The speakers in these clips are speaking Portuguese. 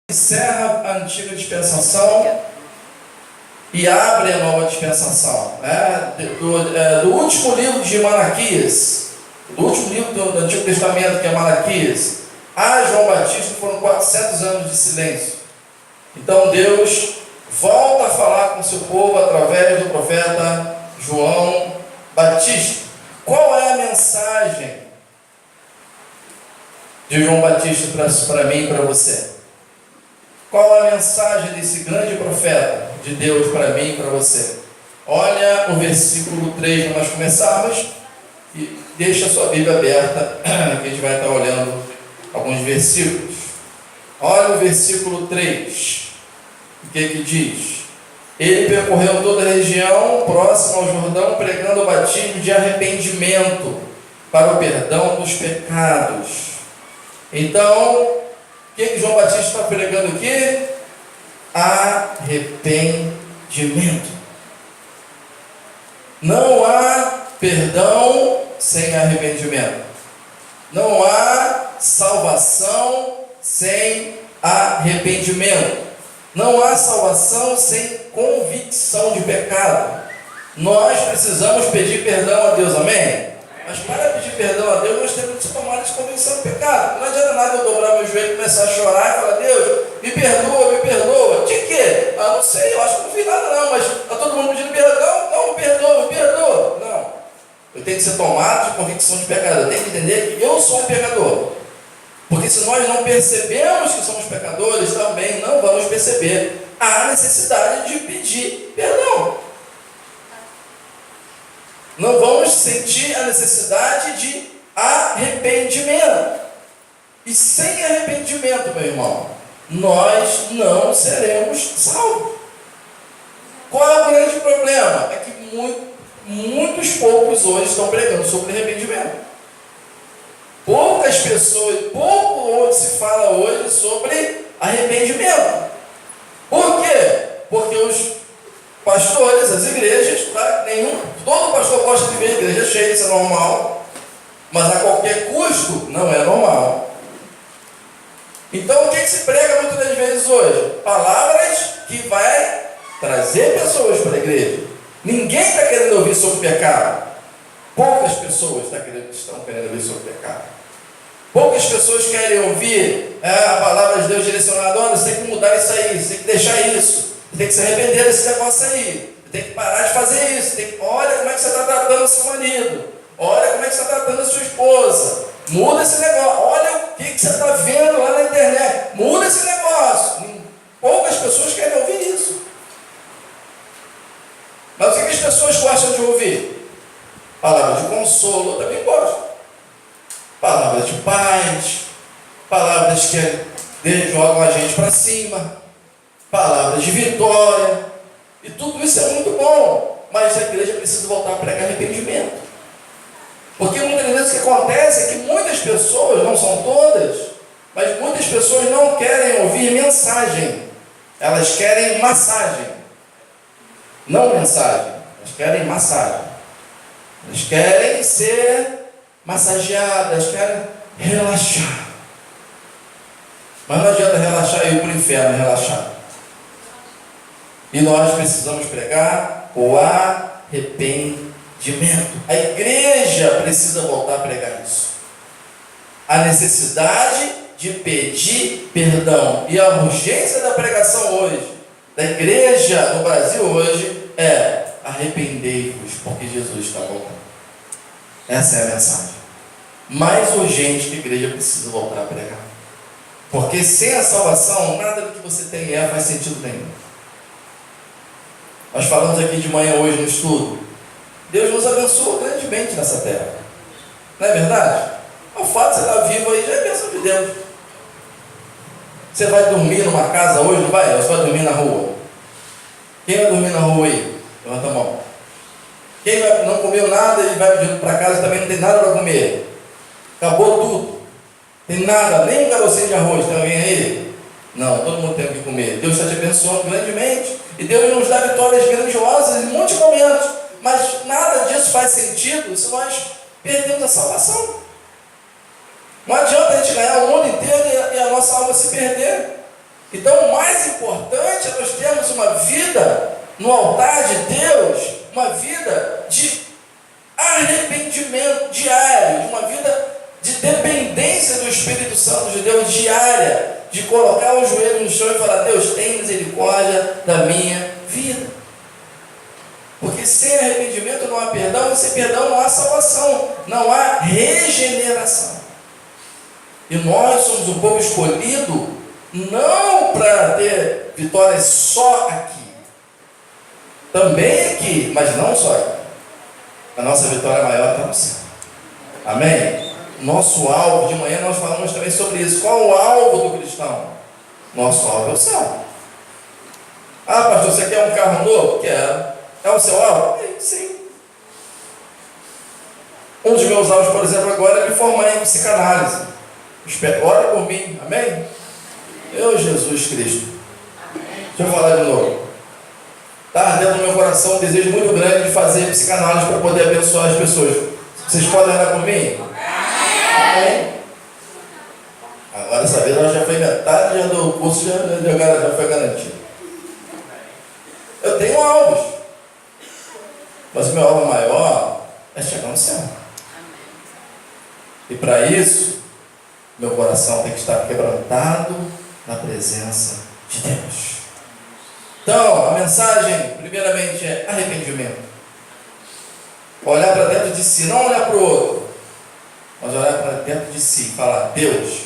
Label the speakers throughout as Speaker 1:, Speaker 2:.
Speaker 1: Encerra a antiga dispensação e abre a nova dispensação, né? Do último livro de Malaquias, do último livro do Antigo Testamento, que é Malaquias, a João Batista, foram 400 anos de silêncio. Então Deus volta a falar com o seu povo através do profeta João Batista. Qual é a mensagem de João Batista para mim e para você? Qual é a mensagem desse grande profeta de Deus para mim e para você? Olha o versículo 3 para nós começarmos e deixa a sua Bíblia aberta, que a gente vai estar olhando alguns versículos. Olha o versículo 3, o que diz? Ele percorreu toda a região próxima ao Jordão, pregando o batismo de arrependimento para o perdão dos pecados. Então, o que João Batista está pregando aqui? Arrependimento. Não há perdão sem arrependimento. Não há salvação sem arrependimento. Não há salvação sem convicção de pecado. Nós precisamos pedir perdão a Deus, amém? Mas para pedir perdão a Deus, nós temos que tomar essa convicção de pecado. Não adianta nada eu dobrar meu joelho e começar a chorar e falar: Deus, me perdoa, me perdoa. De quê? Ah, não sei, eu acho que não fiz nada não, mas está todo mundo pedindo perdão. Não, me perdoa, me perdoa. Não. Eu tenho que ser tomado de convicção de pecado. Eu tenho que entender que eu sou um pecador. Porque se nós não percebemos que somos pecadores, também não vamos perceber a necessidade de pedir perdão. Não vamos sentir a necessidade de arrependimento. E sem arrependimento, meu irmão, nós não seremos salvos. Qual é o grande problema? É que muitos poucos hoje estão pregando sobre arrependimento. Poucas pessoas, pouco se fala hoje sobre arrependimento. Por quê? Porque os pastores, as igrejas, todo pastor gosta de ver a igreja cheia, isso é normal, mas a qualquer custo não é normal. Então o que se prega muitas das vezes hoje? Palavras que vai trazer pessoas para a igreja. Ninguém está querendo ouvir sobre pecado. Poucas pessoas estão querendo ouvir sobre pecado. Poucas pessoas querem ouvir a palavra de Deus direcionada: olha, você tem que mudar isso aí, você tem que deixar isso, você tem que se arrepender desse negócio aí, você tem que parar de fazer isso, olha como é que você está tratando o seu marido, olha como é que você está tratando a sua esposa, muda esse negócio, olha o que você está vendo lá na internet, muda esse negócio. Poucas pessoas querem ouvir isso. Mas o que as pessoas gostam de ouvir? Palavras de consolo, eu também gosto. Palavras de paz, palavras que jogam a gente para cima, palavras de vitória, e tudo isso é muito bom, mas a igreja precisa voltar a pregar arrependimento. Porque muitas vezes o que acontece é que muitas pessoas, não são todas, mas muitas pessoas não querem ouvir mensagem, elas querem massagem. Não mensagem, elas querem massagem. Elas querem ser massageadas, querem relaxar. Mas não adianta relaxar e ir para o inferno relaxar. E nós precisamos pregar o arrependimento. A igreja precisa voltar a pregar isso. A necessidade de pedir perdão. E a urgência da pregação hoje, da igreja no Brasil hoje, é: arrependei-vos, porque Jesus está voltando. Essa é a mensagem mais urgente que a igreja precisa voltar a pregar. Porque sem a salvação, nada do que você tem faz sentido nenhum. Nós falamos aqui de manhã hoje no estudo. Deus nos abençoa grandemente nessa terra. Não é verdade? O fato de você estar vivo aí já é bênção de Deus. Você vai dormir numa casa hoje, não vai? Ou você vai dormir na rua? Quem vai dormir na rua aí? Levanta a mão. Quem não comeu nada e vai para casa também não tem nada para comer. Acabou tudo. Tem nada, nem um carocinho de arroz. Tem alguém aí? Não, todo mundo tem o que comer. Deus está te abençoando grandemente. E Deus nos dá vitórias grandiosas em muitos momentos. Mas nada disso faz sentido se nós perdemos a salvação. Não adianta a gente ganhar o mundo inteiro e a nossa alma se perder. Então, o mais importante é nós termos uma vida no altar de Deus, uma vida de arrependimento diário, uma vida de dependência do Espírito Santo de Deus diária, de colocar o joelho no chão e falar: Deus, tem misericórdia da minha vida. Porque sem arrependimento não há perdão, e sem perdão não há salvação, não há regeneração. E nós somos um povo escolhido não para ter vitórias só aqui, também aqui, mas não só aqui. A nossa vitória maior está no céu. Amém? Nosso alvo, de manhã nós falamos também sobre isso. Qual o alvo do cristão? Nosso alvo é o céu. Ah, pastor, você quer um carro novo? Quero. É o seu alvo? Sim. Um dos meus alvos, por exemplo, agora é me formar em psicanálise. Ora por mim. Amém? Eu, Jesus Cristo. Deixa eu falar de novo. Está ardendo no meu coração um desejo muito grande de fazer psicanálise para poder abençoar as pessoas. Vocês podem orar por mim? Amém. Agora essa vez ela já foi metade do curso, já foi garantido. Eu tenho alvos, mas o meu alvo maior é chegar no céu. E para isso, meu coração tem que estar quebrantado na presença de Deus. Então, a mensagem, primeiramente, é arrependimento. Olhar para dentro de si, não olhar para o outro, mas olhar para dentro de si e falar: Deus,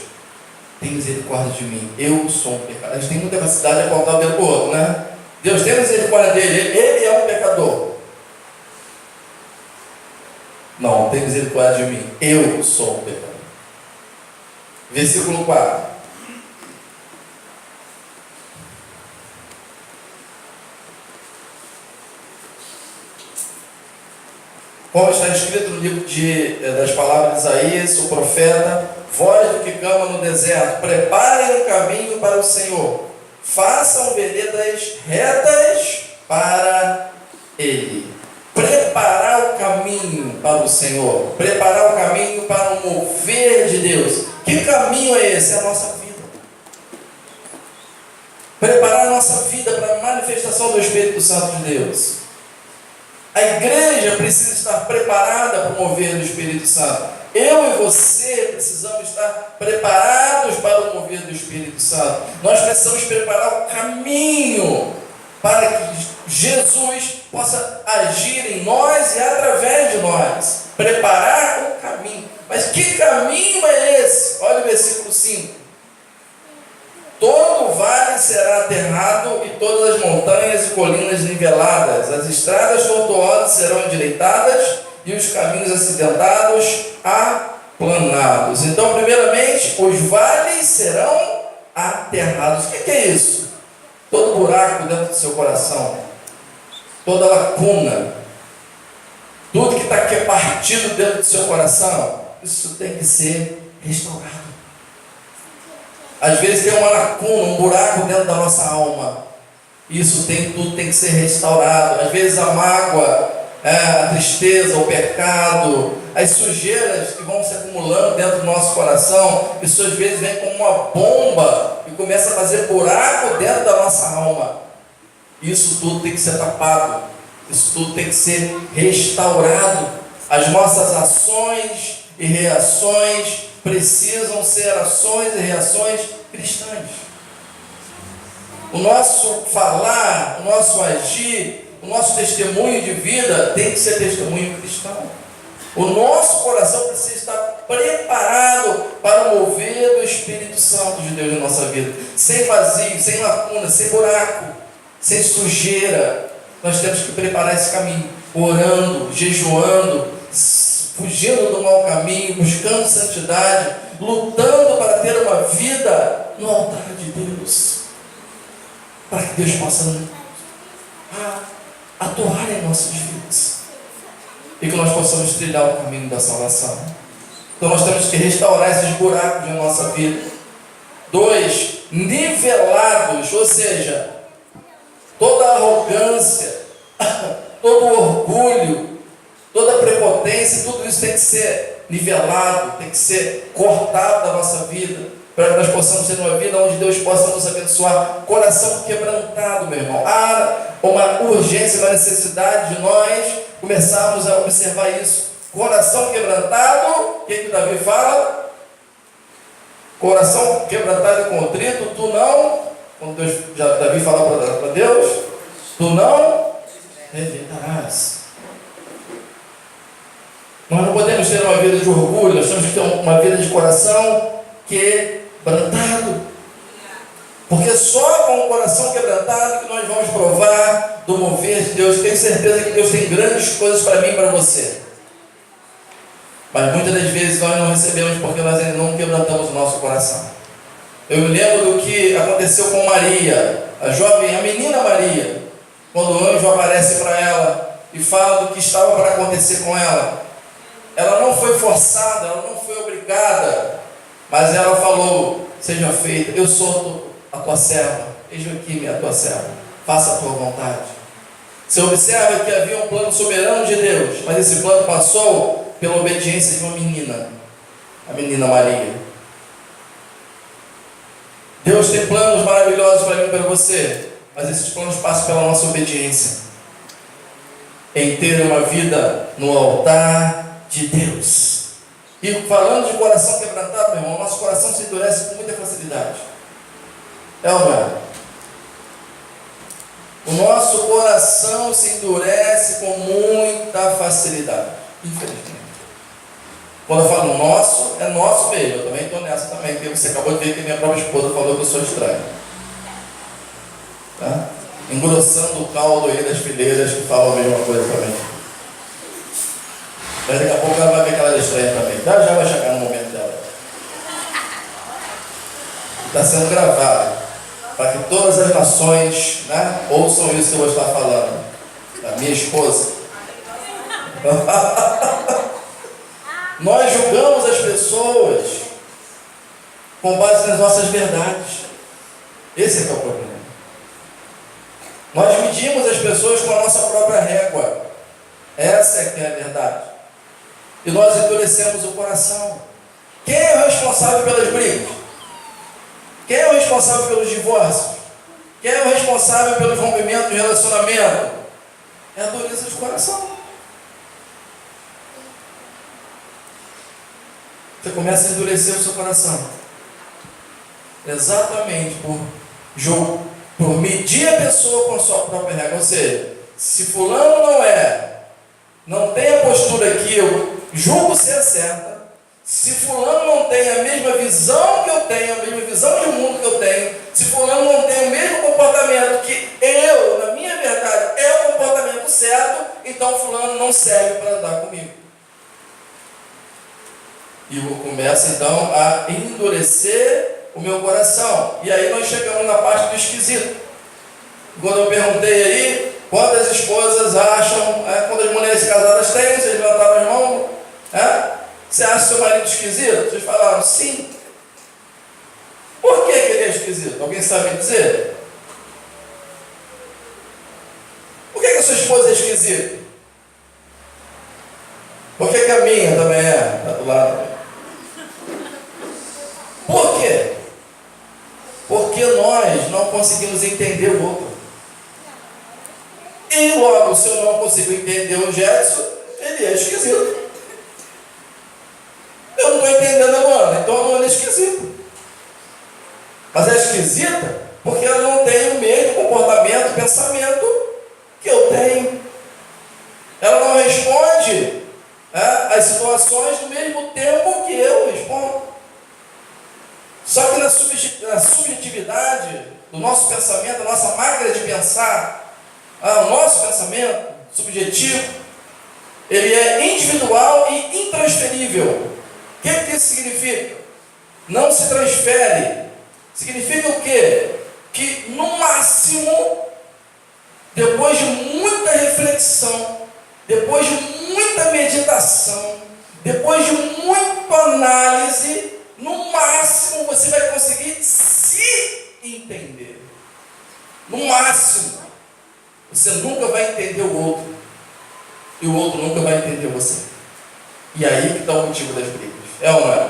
Speaker 1: tem misericórdia de mim, eu sou um pecador. A gente tem muita capacidade de apontar o dedo para o outro, né? Deus, tem misericórdia dele, ele é um pecador. Não, tem misericórdia de mim, eu sou um pecador. Versículo 4. Como está escrito no livro das palavras de Isaías, o profeta: voz do que clama no deserto, preparem um caminho para o Senhor, façam veredas retas para Ele. Preparar o caminho para o Senhor, preparar o caminho para o mover de Deus. Que caminho é esse? É a nossa vida. Preparar a nossa vida para a manifestação do Espírito Santo de Deus. A igreja precisa estar preparada para o mover do Espírito Santo. Eu e você precisamos estar preparados para o mover do Espírito Santo. Nós precisamos preparar o caminho para que Jesus possa agir em nós e através de nós. Preparar o caminho. Mas que caminho é esse? Olha o versículo 5. Todo o vale será aterrado e todas as montanhas e colinas niveladas. As estradas tortuosas serão endireitadas e os caminhos acidentados aplanados. Então, primeiramente, os vales serão aterrados. O que é isso? Todo buraco dentro do seu coração, toda lacuna, tudo que está aqui partido dentro do seu coração, isso tem que ser restaurado. Às vezes tem uma lacuna, um buraco dentro da nossa alma. Tudo tem que ser restaurado. Às vezes a mágoa, a tristeza, o pecado, as sujeiras que vão se acumulando dentro do nosso coração, isso às vezes vem como uma bomba e começa a fazer buraco dentro da nossa alma. Isso tudo tem que ser tapado. Isso tudo tem que ser restaurado. As nossas ações e reações precisam ser ações e reações cristãs. O nosso falar, o nosso agir, o nosso testemunho de vida tem que ser testemunho cristão. O nosso coração precisa estar preparado para o mover do Espírito Santo de Deus na nossa vida. Sem vazio, sem lacuna, sem buraco, sem sujeira. Nós temos que preparar esse caminho, orando, jejuando, fugindo do mau caminho, buscando santidade, lutando para ter uma vida no altar de Deus, para que Deus possa atuar em nossas vidas e que nós possamos trilhar o caminho da salvação. Então nós temos que restaurar esses buracos na nossa vida. 2, nivelados, ou seja, toda a arrogância, todo o orgulho, toda a prepotência, tudo isso tem que ser nivelado, tem que ser cortado da nossa vida. para que nós possamos ter uma vida onde Deus possa nos abençoar. Coração quebrantado, meu irmão. Há uma urgência, uma necessidade de nós começarmos a observar isso. Coração quebrantado, o que Davi fala? Coração quebrantado e contrito, tu não, quando Davi fala para Deus, tu não rejeitarás. Nós não podemos ter uma vida de orgulho, nós temos que ter uma vida de coração quebrantado. Porque só com o coração quebrantado que nós vamos provar do mover de Deus. Tenho certeza que Deus tem grandes coisas para mim e para você. Mas muitas das vezes nós não recebemos porque nós ainda não quebrantamos o nosso coração. Eu me lembro do que aconteceu com Maria, a menina Maria, quando o anjo aparece para ela e fala do que estava para acontecer com ela. Ela não foi forçada, ela não foi obrigada, mas ela falou: seja feita, eu sou a tua serva, eis-me aqui, minha tua serva, faça a tua vontade. Você observa que havia um plano soberano de Deus, mas esse plano passou pela obediência de uma menina, a menina Maria. Deus tem planos maravilhosos para mim e para você, mas esses planos passam pela nossa obediência, em ter uma vida no altar de Deus. E falando de coração quebrantado, meu irmão, nosso coração se endurece com muita facilidade. É ou não é? O nosso coração se endurece com muita facilidade, infelizmente. Quando eu falo nosso, é nosso mesmo. Eu também estou nessa também, porque você acabou de ver que minha própria esposa falou que eu sou estranho. Tá? Engrossando o caldo aí das fileiras que falam a mesma coisa também. Mas daqui a pouco ela vai ver que ela é estranha também. Já vai chegar no momento dela. Está sendo gravado, para que todas as nações, né, ouçam isso que eu vou estar falando. Da minha esposa. Nós julgamos as pessoas com base nas nossas verdades. Esse é que é o problema. Nós medimos as pessoas com a nossa própria régua. Essa é que é a verdade. E nós endurecemos o coração. Quem é o responsável pelas brigas? Quem é o responsável pelos divórcios? Quem é o responsável pelo rompimento do relacionamento? É a dureza de coração. Você começa a endurecer o seu coração. Exatamente por medir a pessoa com a sua própria regra. Ou seja, se fulano não tem a postura que eu julgo ser certa, se fulano não tem a mesma visão que eu tenho, a mesma visão de mundo que eu tenho, se fulano não tem o mesmo comportamento que eu, na minha verdade, é o comportamento certo, então fulano não serve para andar comigo. E eu começo então a endurecer o meu coração. E aí nós chegamos na parte do esquisito. Quando eu perguntei aí, quantas esposas acham, quando as mulheres casadas têm, vocês levantaram as mãos, você acha seu marido esquisito? Vocês falaram sim. Por que ele é esquisito? Alguém sabe dizer? Por que a sua esposa é esquisita? Por que a minha também é? Está do lado. Por quê? Porque nós não conseguimos entender o outro. E logo, se eu não consigo entender o Jetson, ele é esquisito. Eu não estou entendendo a Luana, então a Luana é esquisita. Mas é esquisita porque ela não tem o mesmo comportamento, pensamento que eu tenho. Ela não responde às situações no mesmo tempo que eu respondo. Só que na subjetividade do nosso pensamento, a nossa máquina de pensar, o nosso pensamento subjetivo, ele é individual e intransferível. O que isso significa? Não se transfere. Significa o quê? Que no máximo, depois de muita reflexão, depois de muita meditação, depois de muita análise, no máximo você vai conseguir se entender. No máximo. Você nunca vai entender o outro. E o outro nunca vai entender você. E aí que está o motivo das brigas. É ou não é?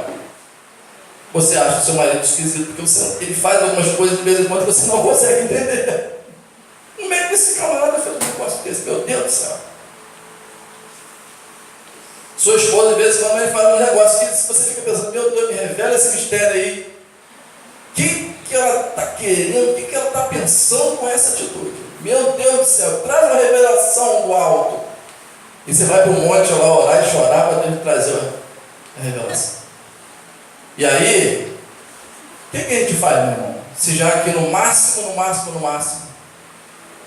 Speaker 1: você acha o seu marido esquisito, porque ele faz algumas coisas de vez em quando que você não consegue entender. Como é que esse camarada fez um negócio desse? Meu Deus do céu. Sua esposa, de vez em quando, ele faz um negócio que você fica pensando, meu Deus, me revela esse mistério aí. O que ela está querendo? O que ela está pensando com essa atitude? Meu Deus do céu, traz uma revelação do alto. E você vai para o monte lá orar e chorar para Deus trazer a revelação. E aí, o que a gente faz, meu irmão? Se já que no máximo,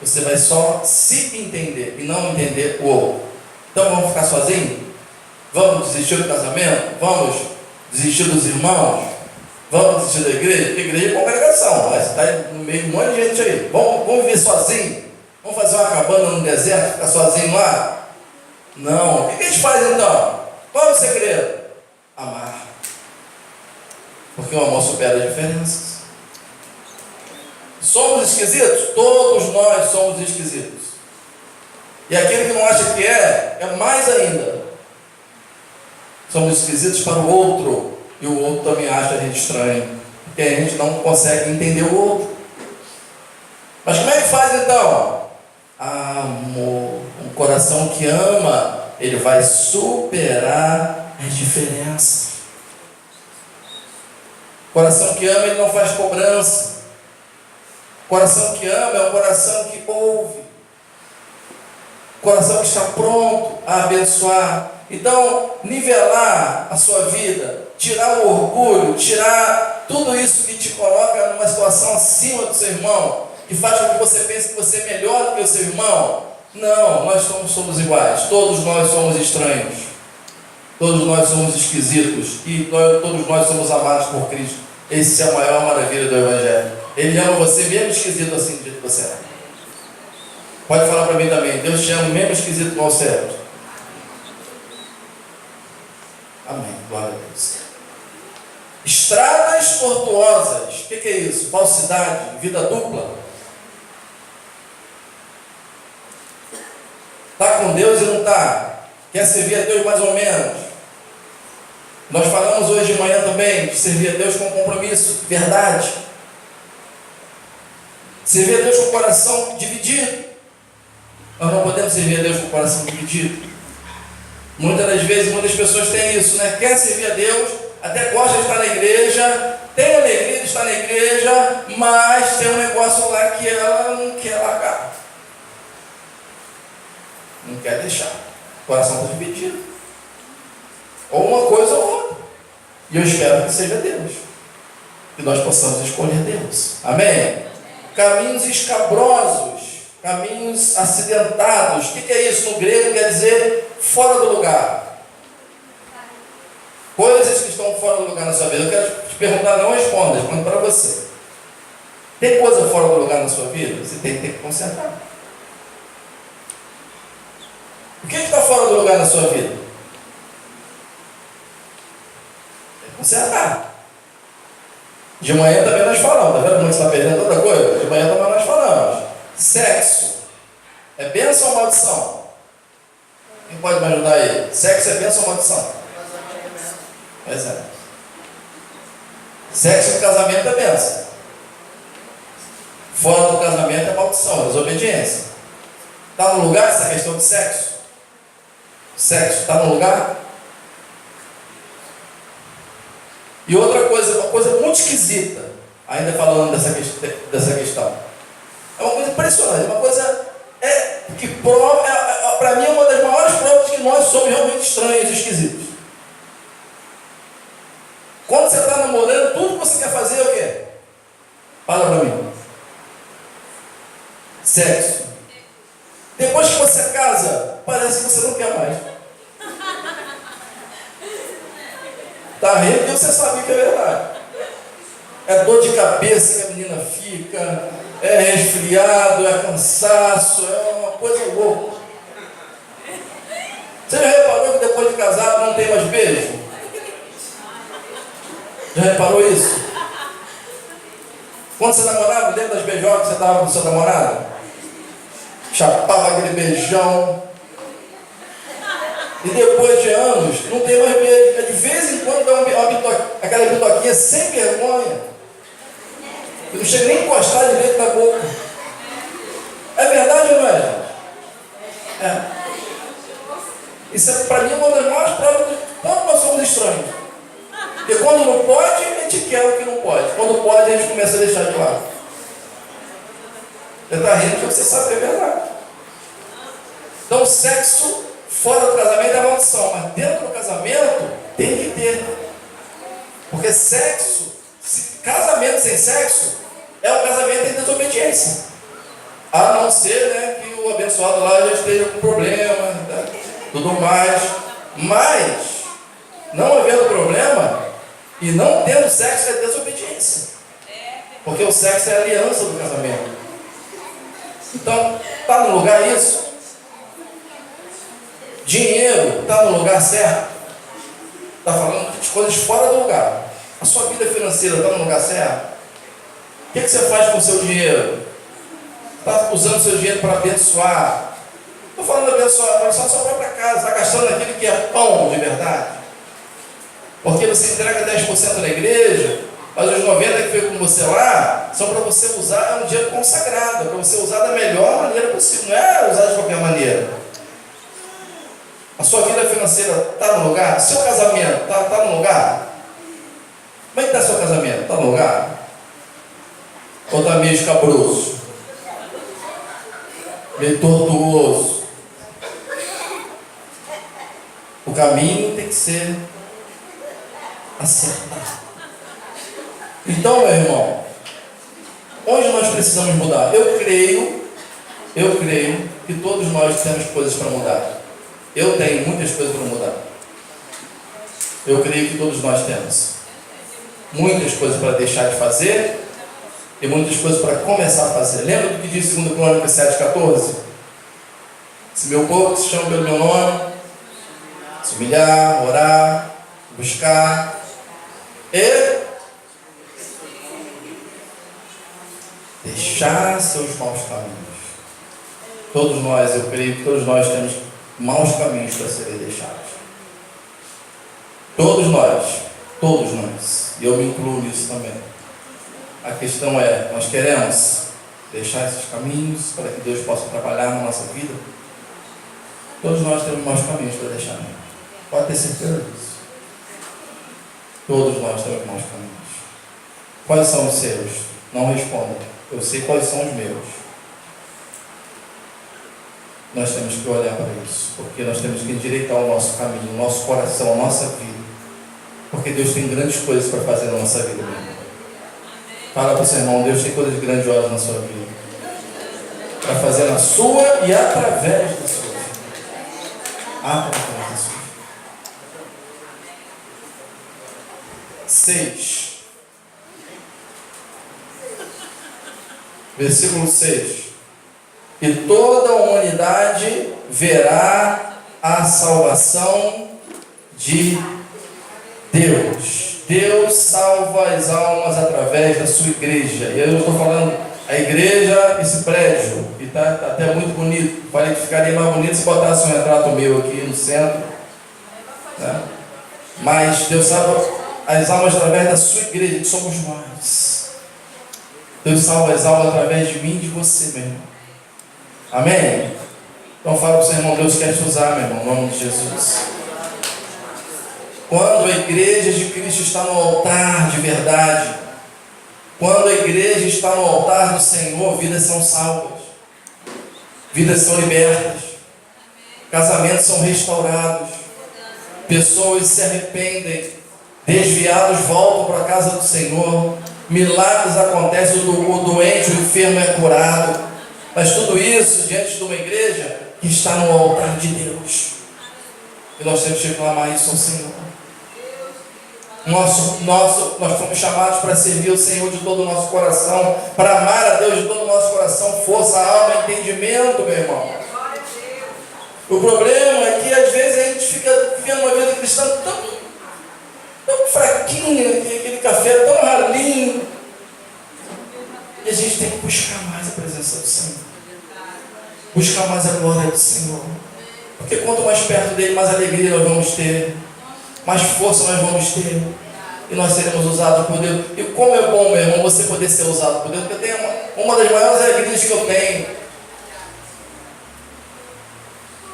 Speaker 1: você vai só se entender e não entender o outro. Então vamos ficar sozinhos? Vamos desistir do casamento? Vamos desistir dos irmãos? Vamos desistir da igreja? Porque igreja é congregação, mas está no meio de um monte de gente aí. Vamos viver sozinho? Vamos fazer uma cabana no deserto, ficar sozinho lá? Não. O que a gente faz então? Qual é o segredo? Amar. Porque o amor supera as diferenças. Somos esquisitos? Todos nós somos esquisitos. E aquele que não acha que é mais ainda. Somos esquisitos para o outro. E o outro também acha a gente estranho. Porque a gente não consegue entender o outro. Mas como é que faz então? Amor. Um coração que ama, ele vai superar as diferenças. Coração que ama, ele não faz cobrança. Coração que ama é um coração que ouve. Coração que está pronto a abençoar. Então, nivelar a sua vida, tirar o orgulho, tirar tudo isso que te coloca numa situação acima do seu irmão, que faz com que você pense que você é melhor do que o seu irmão. Não, nós somos iguais. Todos nós somos estranhos. Todos nós somos esquisitos. E todos nós somos amados por Cristo. Essa é a maior maravilha do Evangelho. Ele ama você mesmo esquisito assim do jeito que você é. Pode falar para mim também. Deus te ama mesmo esquisito igual você é. Amém. Glória a Deus. Estradas tortuosas. O que é isso? Falsidade, vida dupla. Está com Deus e não está. Quer servir a Deus mais ou menos. Nós falamos hoje de manhã também de servir a Deus com compromisso, verdade. Servir a Deus com o coração dividido. Nós não podemos servir a Deus com o coração dividido. Muitas das vezes, muitas pessoas têm isso, né? Quer servir a Deus, até gosta de estar na igreja, tem alegria de estar na igreja, mas tem um negócio lá que ela não quer largar. Não quer deixar. O coração está dividido. Ou uma coisa ou outra. E eu espero que seja Deus. Que nós possamos escolher Deus. Amém? Caminhos escabrosos, caminhos acidentados. O que é isso? No grego quer dizer fora do lugar. Coisas que estão fora do lugar na sua vida. Eu quero te perguntar, não responda, responda para você. Tem coisa fora do lugar na sua vida? Você tem que consertar. O que está fora do lugar na sua vida? Tem que consertar. De manhã também nós falamos, está vendo como você está perdendo outra coisa? De manhã também nós falamos. Sexo é bênção ou maldição? Quem pode me ajudar aí? Sexo é bênção ou maldição? Pois é. Sexo no casamento é bênção. Fora do casamento é maldição, desobediência. Está no lugar essa questão de sexo? Sexo está no lugar? E outra coisa, uma coisa muito esquisita, ainda falando dessa questão. É uma coisa impressionante, uma coisa que prova, para mim é uma das maiores provas de que nós somos realmente estranhos e esquisitos. Quando você está namorando, tudo que você quer fazer é o quê? Fala para mim. Sexo. Depois que você casa, parece que você não quer mais. Está rindo porque você sabe que é verdade. É dor de cabeça que a menina fica, é resfriado, é cansaço, é uma coisa louca. Você já reparou que depois de casado não tem mais beijo? Já reparou isso? Quando você namorava, lembra das beijocas que você dava com o seu namorado? Chapava aquele beijão. E depois de anos, não tem mais beijo. De vez em quando dá aquela bitoquinha sem vergonha, que não chega nem a encostar direito na boca. É verdade ou não é, gente? É. Isso é, para mim, uma das maiores provas de quando nós somos estranhos. Porque quando não pode, a gente quer o que não pode. Quando pode, a gente começa a deixar de lado. Você está rindo porque você sabe que é verdade. Então, sexo fora do casamento é maldição, mas dentro do casamento tem que ter. Porque sexo, casamento sem sexo, é um casamento em desobediência. A não ser, né, que o abençoado lá já esteja com problema, né, tudo mais. Mas, não havendo problema e não tendo sexo é desobediência. Porque o sexo é a aliança do casamento. Então, está no lugar isso? Dinheiro está no lugar certo? Está falando de coisas fora do lugar. A sua vida financeira está no lugar certo? O que você faz com o seu dinheiro? Está usando o seu dinheiro para abençoar? Estou falando de abençoar a sua própria casa. Está gastando aquilo que é pão de verdade? Porque você entrega 10% na igreja, mas os 90% que veio com você lá são para você usar, é um dinheiro consagrado, é para você usar da melhor maneira possível, não é usar de qualquer maneira. A sua vida financeira está no lugar? Seu casamento está no lugar? Como é que está seu casamento? Está no lugar? Ou está meio escabroso? Meio tortuoso? O caminho tem que ser acertado. Então, meu irmão, onde nós precisamos mudar? Eu creio que todos nós temos coisas para mudar. Eu tenho muitas coisas para mudar. Eu creio que todos nós temos muitas coisas para deixar de fazer e muitas coisas para começar a fazer. Lembra do que diz 2 Crônicas 7,14? Se meu povo que se chama pelo meu nome, se humilhar, orar, buscar e deixar seus maus caminhos. Todos nós, eu creio que todos nós temos maus caminhos para serem deixados. Todos nós, e eu me incluo nisso também. A questão é, nós queremos deixar esses caminhos para que Deus possa trabalhar na nossa vida? Todos nós temos maus caminhos para deixar, né? Pode ter certeza disso. Todos nós temos maus caminhos. Quais são os seus? Não respondam. Eu sei quais são os meus. Nós temos que olhar para isso, porque nós temos que endireitar o nosso caminho, o nosso coração, a nossa vida. Porque Deus tem grandes coisas para fazer na nossa vida mesmo. Fala para o seu irmão, Deus tem coisas grandiosas na sua vida. Para fazer na sua e através da sua vida. Através da sua vida. 6. Versículo 6. E toda a humanidade verá a salvação de Deus. Deus salva as almas através da sua igreja. E eu estou falando a igreja, esse prédio, que está até muito bonito. Falei que ficaria mais bonito se botasse um retrato meu aqui no centro, né? Mas Deus salva as almas através da sua igreja, que somos nós. Deus salva as almas através de mim e de você, meu irmão. Amém? Então fala para o seu irmão, Deus quer te usar, meu irmão, em nome de Jesus. Quando a igreja de Cristo está no altar de verdade, quando a igreja está no altar do Senhor, vidas são salvas, vidas são libertas, casamentos são restaurados, pessoas se arrependem, desviados voltam para a casa do Senhor, milagres acontecem, o doente, o enfermo é curado. Mas tudo isso diante de uma igreja que está no altar de Deus. E nós temos que clamar isso ao Senhor. Nós fomos chamados para servir o Senhor de todo o nosso coração, para amar a Deus de todo o nosso coração, força, alma, entendimento, meu irmão. O problema é que às vezes a gente fica vivendo uma vida cristã tão fraquinha, aquele café tão ralinho. E a gente tem que buscar mais a presença do Senhor. Buscar mais a glória do Senhor. Porque quanto mais perto dele, mais alegria nós vamos ter. mais força nós vamos ter. E nós seremos usados por Deus. E como é bom, meu irmão, você poder ser usado por Deus. Porque eu tenho uma das maiores alegrias que eu tenho.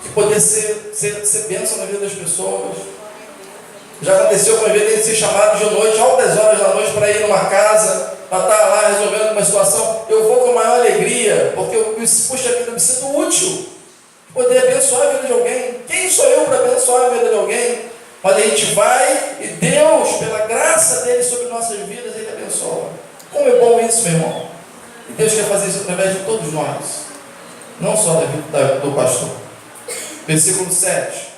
Speaker 1: De poder ser bênção na vida das pessoas. Já aconteceu com a vida de ser chamado de noite, altas horas da noite, para ir numa casa, para estar lá resolvendo uma situação. Eu vou com a maior alegria, porque puxa vida, eu me sinto útil. Poder abençoar a vida de alguém. Quem sou eu para abençoar a vida de alguém? Mas a gente vai e Deus, pela graça dele sobre nossas vidas, ele abençoa. Como é bom isso, meu irmão. E Deus quer fazer isso através de todos nós, não só da vida do pastor. Versículo 7.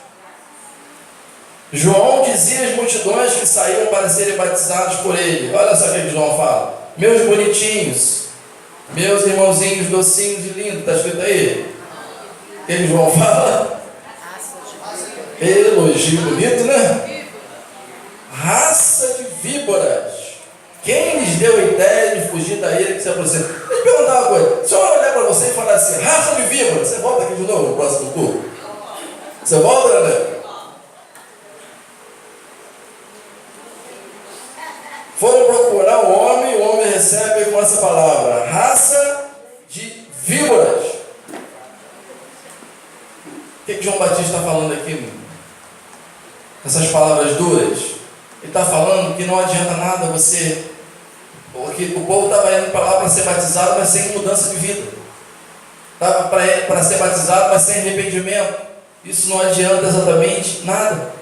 Speaker 1: João dizia às multidões que saíam para serem batizados por ele. Olha só o que João fala: meus bonitinhos, meus irmãozinhos docinhos e lindos. Está escrito aí? O que João fala? Elogio bonito, né? Raça de víboras. Quem lhes deu a ideia de fugir da ira que se aproxima? Deixa eu perguntar uma coisa. Se eu olhar para você e falar assim, raça de víboras, você volta aqui de novo no próximo culto? Você volta, né? Foram procurar o homem recebe com essa palavra, raça de víboras. O que João Batista está falando aqui, meu? Essas palavras duras. Ele está falando que não adianta nada você, porque o povo estava indo para lá para ser batizado, mas sem mudança de vida. Estava para ser batizado, mas sem arrependimento. Isso não adianta exatamente nada.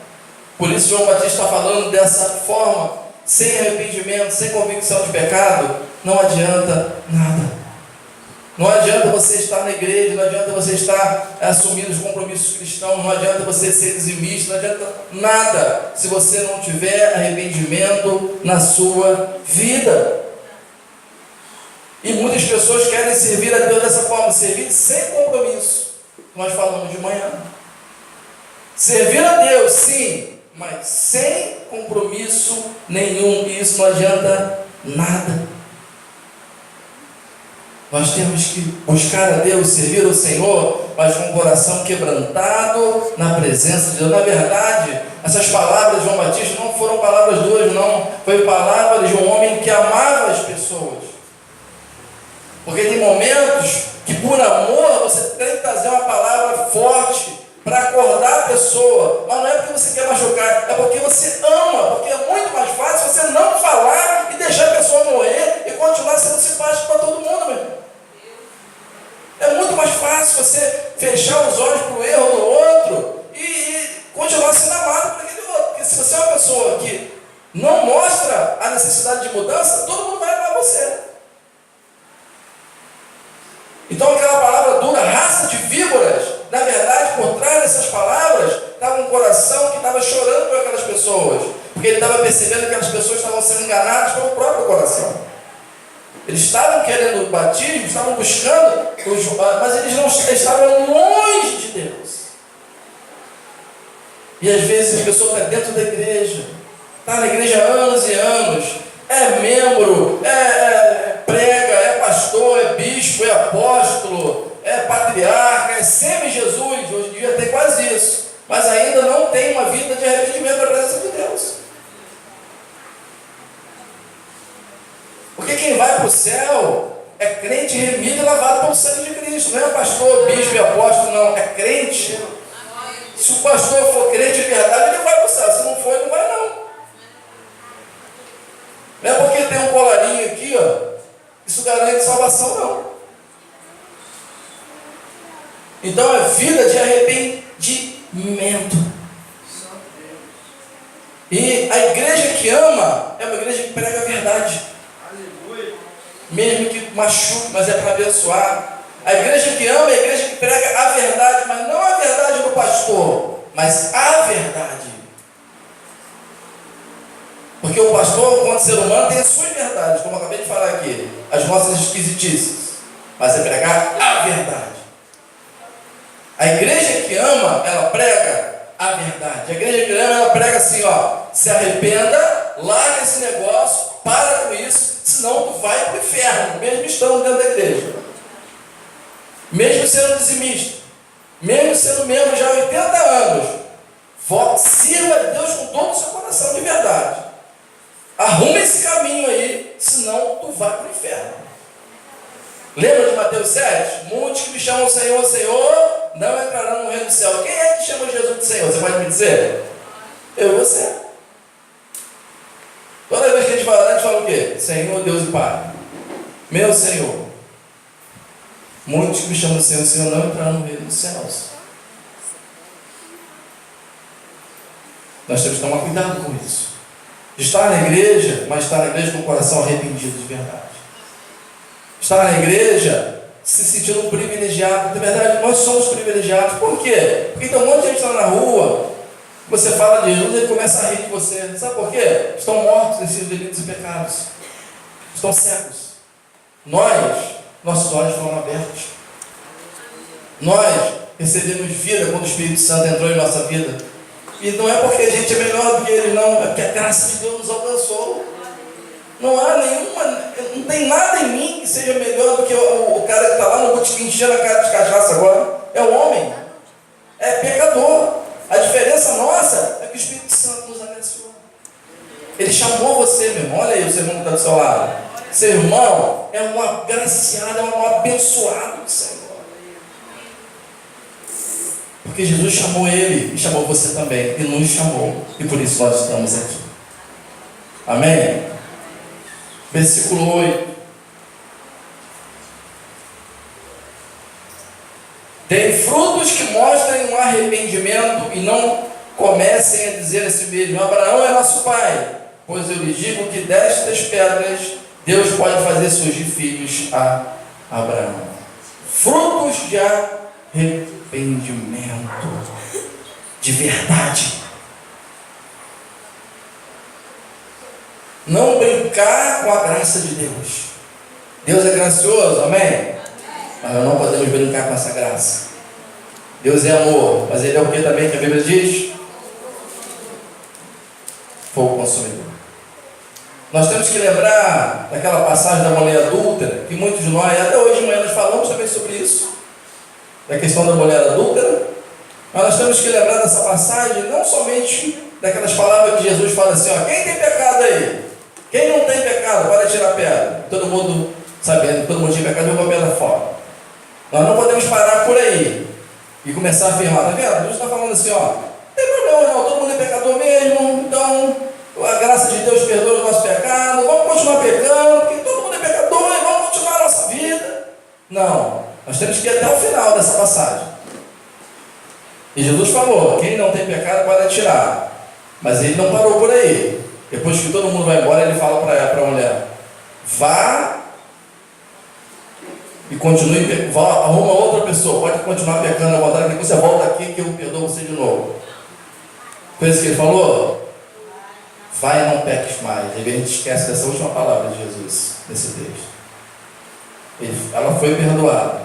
Speaker 1: Por isso João Batista está falando dessa forma. Sem arrependimento, sem convicção de pecado, não adianta nada. Não adianta você estar na igreja, não adianta você estar assumindo os compromissos cristãos, não adianta você ser dizimista, não adianta nada se você não tiver arrependimento na sua vida. E muitas pessoas querem servir a Deus dessa forma, servir sem compromisso. Nós falamos de manhã. Servir a Deus, sim, mas sem compromisso nenhum, e isso não adianta nada. Nós temos que buscar a Deus, servir o Senhor, mas com o coração quebrantado na presença de Deus. Na verdade, essas palavras de João Batista não foram palavras duras, não. Foi palavras de um homem que amava as pessoas. Porque tem momentos que por amor você tem que trazer uma palavra forte para acordar a pessoa, mas não é porque você quer machucar, é porque você ama, porque é muito mais fácil você não falar e deixar a pessoa morrer e continuar sendo simpático para todo mundo, meu irmão. É muito mais fácil você fechar os olhos para o erro do outro e continuar sendo amado por aquele outro, porque se você é uma pessoa que não mostra a necessidade de mudança, todo mundo vai amar você. Então aquela palavra dura, raça de víboras, na verdade, por trás dessas palavras, estava um coração que estava chorando por aquelas pessoas, porque ele estava percebendo que aquelas pessoas estavam sendo enganadas pelo próprio coração. Eles estavam querendo o batismo, estavam buscando, mas eles não estavam longe de Deus. E às vezes a pessoa está dentro da igreja, está na igreja há anos e anos, é membro, prega, é pastor, é bispo, é apóstolo, é patriarca, é semi-Jesus, hoje em dia tem quase isso, mas ainda não tem uma vida de arrependimento na presença de Deus. Porque quem vai para o céu é crente remido e lavado pelo sangue de Cristo, não é pastor, bispo e apóstolo, não, é crente. Se o pastor for crente de verdade, ele vai para o céu, se não for, ele não vai não. Não é porque tem um colarinho aqui, ó, isso garante salvação, não. Então é vida de arrependimento. E a igreja que ama é uma igreja que prega a verdade. Mesmo que machuque, mas é para abençoar. A igreja que ama é a igreja que prega a verdade, mas não a verdade do pastor, mas a verdade. Porque o pastor, enquanto ser humano, tem as suas verdades, como eu acabei de falar aqui, as nossas esquisitices, mas é pregar a verdade. A igreja que ama, ela prega a verdade. A igreja que ama, ela prega assim, ó, se arrependa, larga esse negócio, para com isso, senão tu vai para o inferno, mesmo estando dentro da igreja. Mesmo sendo dizimista, mesmo sendo membro já há 80 anos, Sirva a Deus com todo o seu coração de verdade. Arruma esse caminho aí, senão tu vai para o inferno. Lembra de Mateus 7? Muitos que me chamam Senhor, Senhor, não entrarão no reino do céu. Quem é que chama Jesus de Senhor? Você pode me dizer? Eu e você. Toda vez que a gente fala o quê? Senhor, Deus e Pai. Meu Senhor. Muitos que me chamam de Senhor, Senhor, não entrarão no reino dos céus. Nós temos que tomar cuidado com isso. Estar na igreja, mas estar na igreja com o coração arrependido de verdade. Estar na igreja se sentindo privilegiado. De verdade, nós somos privilegiados. Por quê? Porque tem um monte de gente lá na rua, você fala de Jesus e ele começa a rir de você. Sabe por quê? Estão mortos em seus delitos e pecados. Estão cegos. Nossos olhos foram abertos. Nós recebemos vida quando o Espírito Santo entrou em nossa vida. E não é porque a gente é melhor do que ele, não. É porque a graça de Deus nos alcançou. Não tem nada em mim que seja melhor do que o cara que está lá no botequim enchendo a cara de cachaça agora. É o homem. É pecador. A diferença nossa é que o Espírito Santo nos agraciou. Ele chamou você, meu irmão. Olha aí o seu irmão que está do seu lado. Seu irmão é um agraciado, é um abençoado do Senhor. Porque Jesus chamou ele e chamou você também. E nos chamou. E por isso nós estamos aqui. Amém? Versículo 8. Tem frutos que mostrem um arrependimento e não comecem a dizer a si mesmo: Abraão é nosso pai. Pois eu lhes digo que destas pedras Deus pode fazer surgir filhos a Abraão. Frutos de arrependimento de verdade. Não brincar com a graça de Deus. Deus é gracioso, amém? Mas nós não podemos brincar com essa graça. Deus é amor, mas Ele é o que também que a Bíblia diz? Fogo consumidor. Nós temos que lembrar daquela passagem da mulher adúltera, que muitos de nós, até hoje de manhã nós falamos também sobre isso, da questão da mulher adúltera. Mas nós temos que lembrar dessa passagem, não somente daquelas palavras que Jesus fala assim: ó, quem tem pecado aí? Quem não tem pecado, pode tirar a pedra. Todo mundo sabendo, todo mundo tinha pecado, jogou a pedra fora. Nós não podemos parar por aí e começar a afirmar, tá vendo? Jesus está falando assim, ó, não tem problema não, todo mundo é pecador mesmo, então a graça de Deus perdoa o nosso pecado, vamos continuar pecando, porque todo mundo é pecador e vamos continuar a nossa vida. Não, nós temos que ir até o final dessa passagem. E Jesus falou: quem não tem pecado pode atirar. Mas ele não parou por aí. Depois que todo mundo vai embora, ele fala para a mulher: vá e continue, arruma outra pessoa, pode continuar pecando à vontade, que você volta aqui que eu perdoo você de novo. Foi isso que ele falou? Vai e não peques mais. E a gente esquece dessa última palavra de Jesus nesse texto. Ela foi perdoada,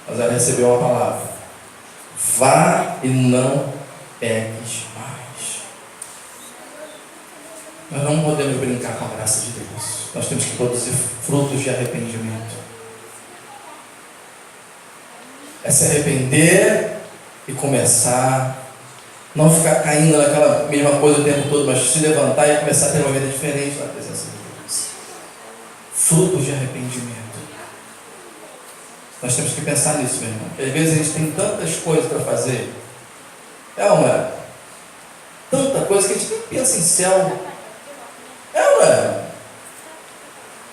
Speaker 1: mas ela recebeu uma palavra: vá e não peques mais. Nós não podemos brincar com a graça de Deus. Nós temos que produzir frutos de arrependimento. É se arrepender e começar, não ficar caindo naquela mesma coisa o tempo todo, mas se levantar e começar a ter uma vida diferente na presença de Deus. Frutos de arrependimento. Nós temos que pensar nisso, meu irmão. Porque às vezes a gente tem tantas coisas para fazer. É ou não é? Tanta coisa que a gente nem pensa em céu. É ou não é?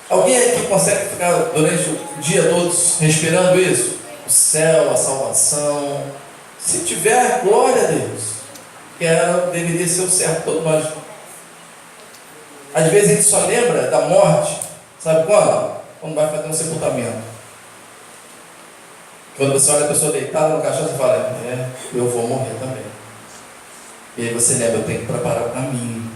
Speaker 1: Alguém aqui consegue ficar durante o dia todo respirando isso? O céu, a salvação. Se tiver, glória a Deus. Que deveria ser o certo todo nós. Às vezes a gente só lembra da morte. Sabe quando? Quando vai fazer um sepultamento. Quando você olha a pessoa deitada no caixão, você fala: eu vou morrer também. E aí você lembra: eu tenho que preparar o caminho.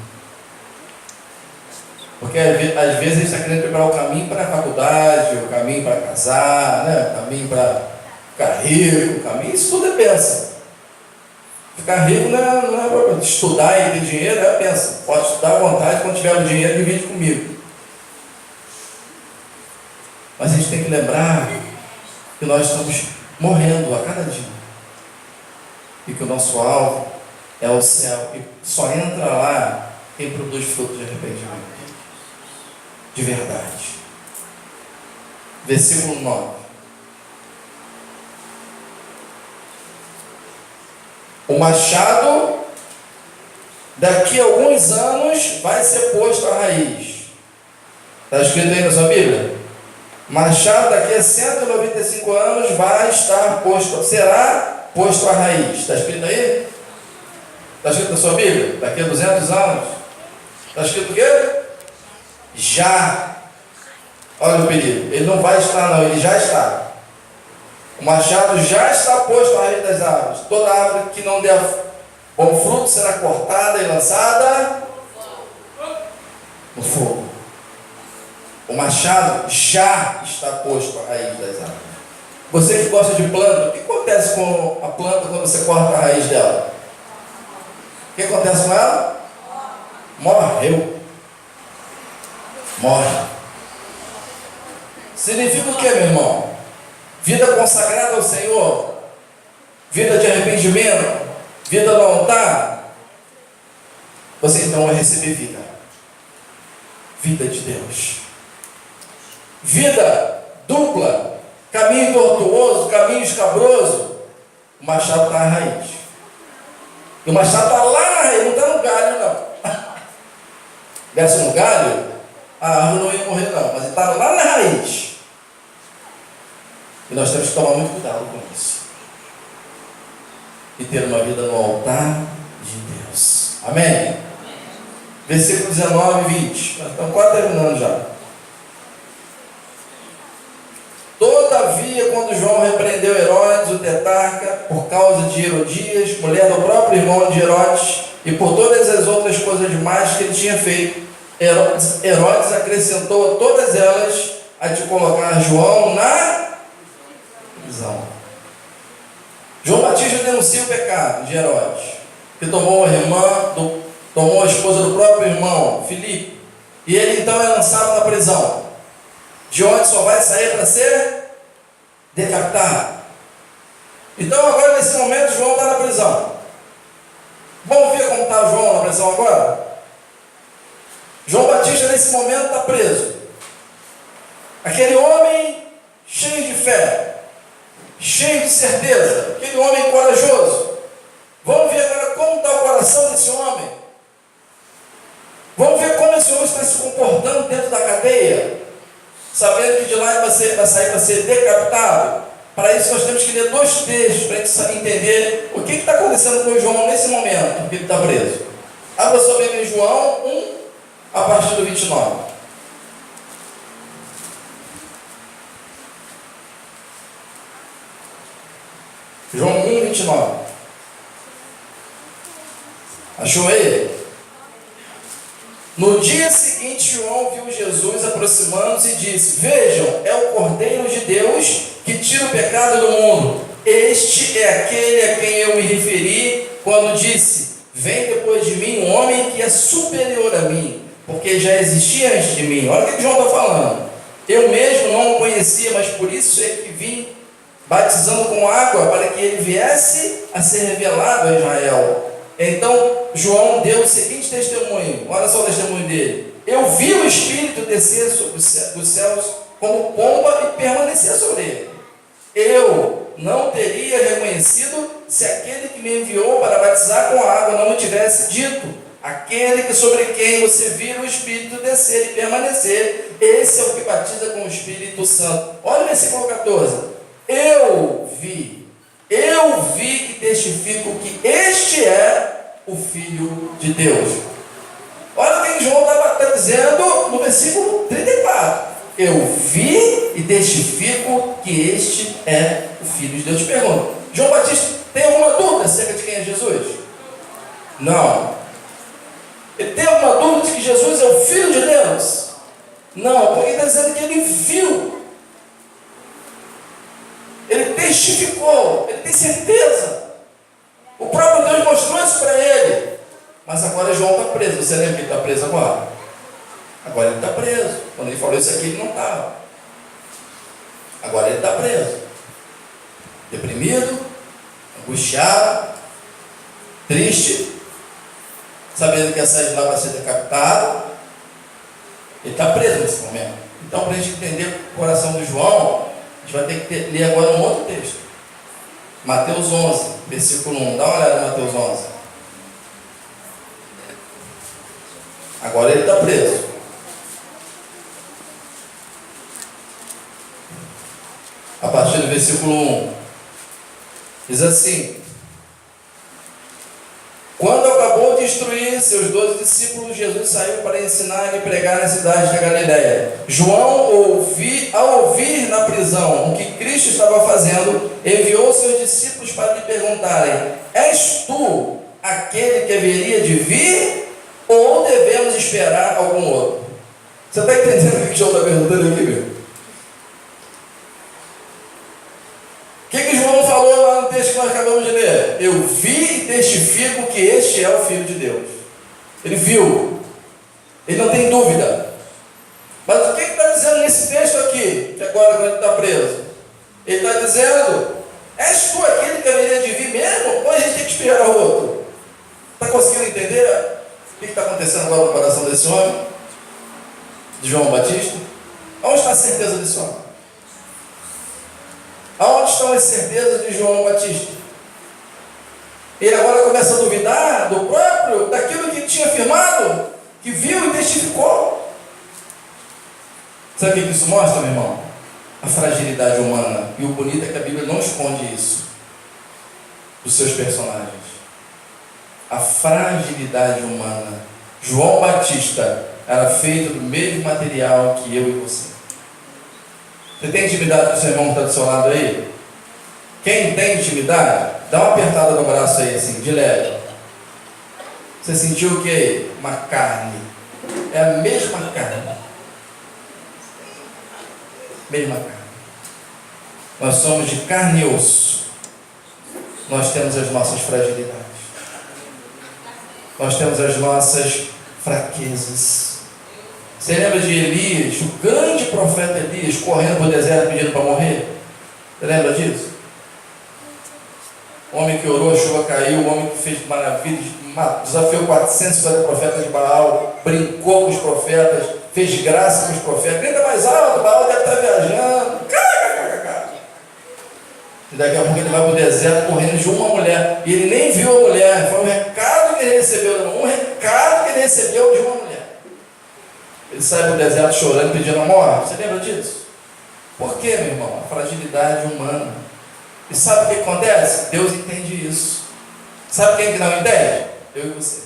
Speaker 1: Porque às vezes a gente está querendo preparar o caminho para a faculdade, o caminho para casar, né? O caminho para ficar rico, o caminho, isso tudo é bênção. Ficar rico não é para estudar e ter dinheiro, é bênção. Pode estudar à vontade, quando tiver o dinheiro, divide comigo. Mas a gente tem que lembrar que nós estamos morrendo a cada dia. E que o nosso alvo é o céu. E só entra lá quem produz fruto de arrependimento. De verdade. Versículo 9. O machado, daqui a alguns anos, vai ser posto à raiz. Está escrito aí na sua Bíblia? Machado, daqui a 195 anos, vai estar posto, será posto à raiz. Está escrito aí? Está escrito na sua Bíblia? Daqui a 200 anos. Está escrito o quê? Já. Olha o perigo. Ele não vai estar, não, ele já está. O machado já está posto à raiz das árvores. Toda árvore que não der bom fruto será cortada e lançada no fogo. O machado já está posto à raiz das árvores. Você que gosta de planta, o que acontece com a planta quando você corta a raiz dela? O que acontece com ela? Morreu. Morre. Significa o que, meu irmão? Vida consagrada ao Senhor, vida de arrependimento, vida no altar. Você então vai receber vida. Vida de Deus. Vida dupla, caminho tortuoso, caminho escabroso. O machado está na raiz. E o machado está lá na raiz, não está no galho, não. Desce no galho, a árvore não ia morrer, não, mas ele está lá na raiz. E nós temos que tomar muito cuidado com isso. E ter uma vida no altar de Deus. Amém? Versículo 19 e 20. Nós estamos quase terminando já. Todavia, quando João repreendeu Herodes, o tetrarca, por causa de Herodias, mulher do próprio irmão de Herodes, e por todas as outras coisas demais que ele tinha feito, Herodes acrescentou a todas elas a de colocar João na prisão. João Batista denuncia o pecado de Herodes, que tomou a esposa do próprio irmão, Filipe, e ele então é lançado na prisão, de onde só vai sair para ser decapitado. Então agora nesse momento João está na prisão. Vamos ver como está João na prisão agora? João Batista nesse momento está preso. Aquele homem cheio de fé, cheio de certeza, aquele homem corajoso. Vamos ver agora como está o coração desse homem. Vamos ver como esse homem está se comportando dentro da cadeia, sabendo que de lá ele vai sair para ser decapitado. Para isso nós temos que ler dois textos para a gente entender o que está acontecendo com João nesse momento que ele está preso. Abra sua Bíblia em João 1, a partir do 29. João 1, 29. Achou aí? No dia seguinte, João viu Jesus aproximando-se e disse: Vejam, é o Cordeiro de Deus que tira o pecado do mundo. Este é aquele a quem eu me referi quando disse: Vem depois de mim um homem que é superior a mim, porque já existia antes de mim. Olha o que João está falando. Eu mesmo não o conhecia, mas por isso é que vim batizando com água, para que ele viesse a ser revelado a Israel. Então João deu o seguinte testemunho. Olha só o testemunho dele: Eu vi o Espírito descer sobre os céus como pomba e permanecer sobre ele. Eu não teria reconhecido se aquele que me enviou para batizar com água não me tivesse dito: aquele que sobre quem você vira o Espírito descer e permanecer, esse é o que batiza com o Espírito Santo. Olha o versículo 14. Eu vi e testifico que este é o Filho de Deus. Olha o que João está dizendo no versículo 34. Eu vi e testifico que este é o Filho de Deus. Te pergunto, João Batista tem alguma dúvida acerca de quem é Jesus? Não. Ele tem alguma dúvida de que Jesus é o Filho de Deus? Não, porque ele está dizendo que ele viu. Ele testificou, ele tem certeza. O próprio Deus mostrou isso para ele. Mas agora João está preso. Você lembra que ele está preso agora? Agora ele está preso. Quando ele falou isso aqui, ele não estava. Agora ele está preso. Deprimido, angustiado, triste. sabendo que ia sair de lá para ser decapitado. Ele está preso nesse momento. Então, para a gente entender o coração do João, a gente vai ter que ler agora um outro texto. Mateus 11, versículo 1. Dá uma olhada em Mateus 11. Agora ele está preso. A partir do versículo 1. Diz assim: quando acabou de instruir seus 12 discípulos, Jesus saiu para ensinar e pregar nas cidades da Galiléia. João, ao ouvir na prisão o que Cristo estava fazendo, enviou seus discípulos para lhe perguntarem: és tu aquele que haveria de vir, ou devemos esperar algum outro? Você está entendendo o que João está perguntando aqui, meu? O que João falou lá no texto que nós acabamos de ler? Eu vi e testifico que este é o Filho de Deus. Ele viu. Ele não tem dúvida. Mas o que está dizendo nesse texto aqui, que agora ele está preso? Ele está dizendo: és tu aquele que haveria de vir mesmo? Ou a gente tem que esperar o outro? Está conseguindo entender o que está acontecendo agora no coração desse homem? De João Batista? Onde está a certeza desse homem? Aonde estão as certezas de João Batista? Ele agora começa a duvidar daquilo que tinha afirmado, que viu e testificou. Sabe o que isso mostra, meu irmão? A fragilidade humana. E o bonito é que a Bíblia não esconde isso dos seus personagens. A fragilidade humana. João Batista era feito do mesmo material que eu e você. Você tem intimidade com o seu irmão que está do seu lado aí? Quem tem intimidade, dá uma apertada no braço aí, assim, de leve. Você sentiu o que aí? Uma carne. É a mesma carne. Mesma carne. Nós somos de carne e osso. Nós temos as nossas fragilidades. Nós temos as nossas fraquezas. Você lembra de Elias, o grande profeta Elias, correndo para o deserto pedindo para morrer? Você lembra disso? O homem que orou, a chuva caiu, o homem que fez maravilhas, desafiou 450 profetas de Baal, brincou com os profetas, fez graça com os profetas. Grita mais alto, Baal deve estar viajando. E daqui a pouco ele vai para o deserto correndo de uma mulher. E ele nem viu a mulher, foi um recado que ele recebeu, de uma mulher. Ele sai do deserto chorando, pedindo a morte. Você lembra disso? Por quê, meu irmão? A fragilidade humana. E sabe o que acontece? Deus entende isso. Sabe quem que não entende? Eu e você.